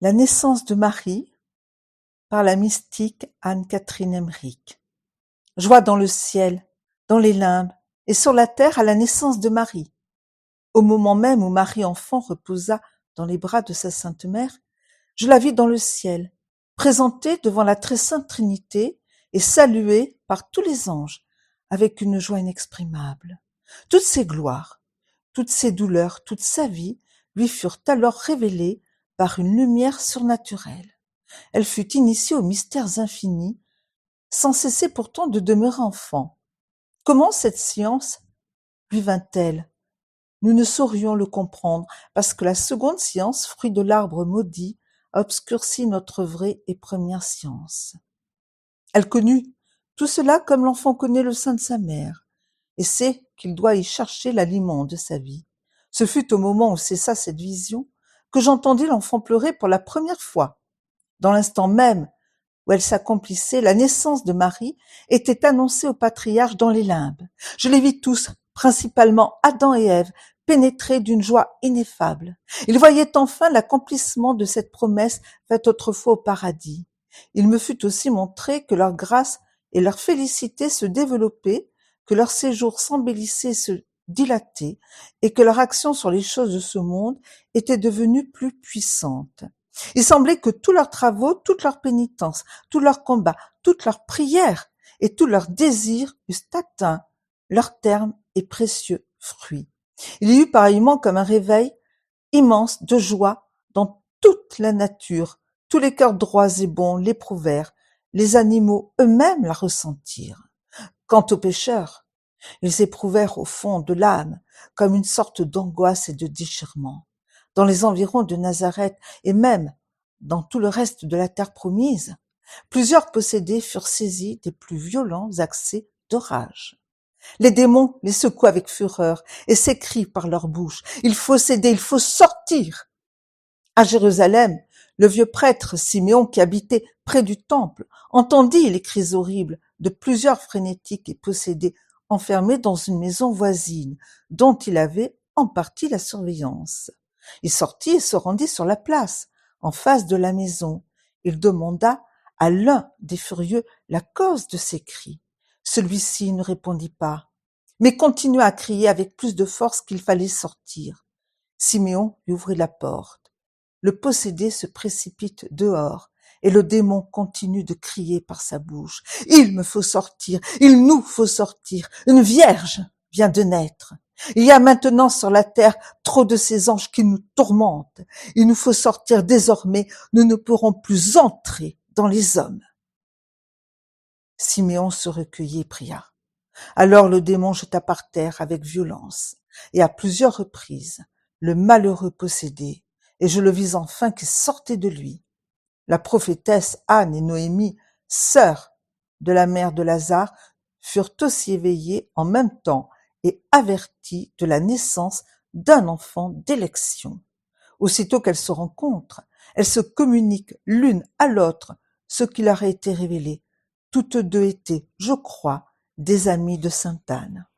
La naissance de Marie par la mystique Anne-Catherine Emmerich. Joie dans le ciel, dans les limbes et sur la terre à la naissance de Marie. Au moment même où Marie enfant reposa dans les bras de sa sainte mère, je la vis dans le ciel, présentée devant la très sainte Trinité et saluée par tous les anges avec une joie inexprimable. Toutes ses gloires, toutes ses douleurs, toute sa vie lui furent alors révélées par une lumière surnaturelle. Elle fut initiée aux mystères infinis, sans cesser pourtant de demeurer enfant. Comment cette science lui vint-elle? Nous ne saurions le comprendre, parce que la seconde science, fruit de l'arbre maudit, a obscurci notre vraie et première science. Elle connut tout cela comme l'enfant connaît le sein de sa mère, et sait qu'il doit y chercher l'aliment de sa vie. Ce fut au moment où cessa cette vision que j'entendis l'enfant pleurer pour la première fois. Dans l'instant même où elle s'accomplissait, la naissance de Marie était annoncée au patriarche dans les limbes. Je les vis tous, principalement Adam et Ève, pénétrés d'une joie ineffable. Ils voyaient enfin l'accomplissement de cette promesse faite autrefois au paradis. Il me fut aussi montré que leur grâce et leur félicité se développaient, que leur séjour s'embellissait et se dilatait, et que leur action sur les choses de ce monde était devenue plus puissante. Il semblait que tous leurs travaux, toute leur pénitence, tous leurs combats, toutes leurs prières et tous leurs désirs eussent atteint leur terme et précieux fruit. Il y eut pareillement comme un réveil immense de joie dans toute la nature. Tous les cœurs droits et bons l'éprouvèrent, les animaux eux-mêmes la ressentirent. Quant aux pécheurs, ils éprouvèrent au fond de l'âme comme une sorte d'angoisse et de déchirement. Dans les environs de Nazareth et même dans tout le reste de la terre promise, plusieurs possédés furent saisis des plus violents accès de rage. Les démons les secouent avec fureur et s'écrient par leur bouche: « Il faut céder, il faut sortir !» À Jérusalem, le vieux prêtre Siméon, qui habitait près du temple, entendit les cris horribles de plusieurs frénétiques et possédés enfermés dans une maison voisine, dont il avait en partie la surveillance. Il sortit et se rendit sur la place, en face de la maison. Il demanda à l'un des furieux la cause de ces cris. Celui-ci ne répondit pas, mais continua à crier avec plus de force qu'il fallait sortir. Siméon lui ouvrit la porte. Le possédé se précipite dehors et le démon continue de crier par sa bouche: « Il me faut sortir, il nous faut sortir, une vierge vient de naître. Il y a maintenant sur la terre trop de ces anges qui nous tourmentent. Il nous faut sortir désormais, nous ne pourrons plus entrer dans les hommes. » Siméon se recueillit et pria. Alors le démon jeta par terre avec violence et à plusieurs reprises le malheureux possédé, et je le vis enfin qui sortait de lui. La prophétesse Anne et Noémie, sœurs de la mère de Lazare, furent aussi éveillées en même temps et averties de la naissance d'un enfant d'élection. Aussitôt qu'elles se rencontrent, elles se communiquent l'une à l'autre ce qui leur a été révélé. Toutes deux étaient, je crois, des amies de sainte Anne.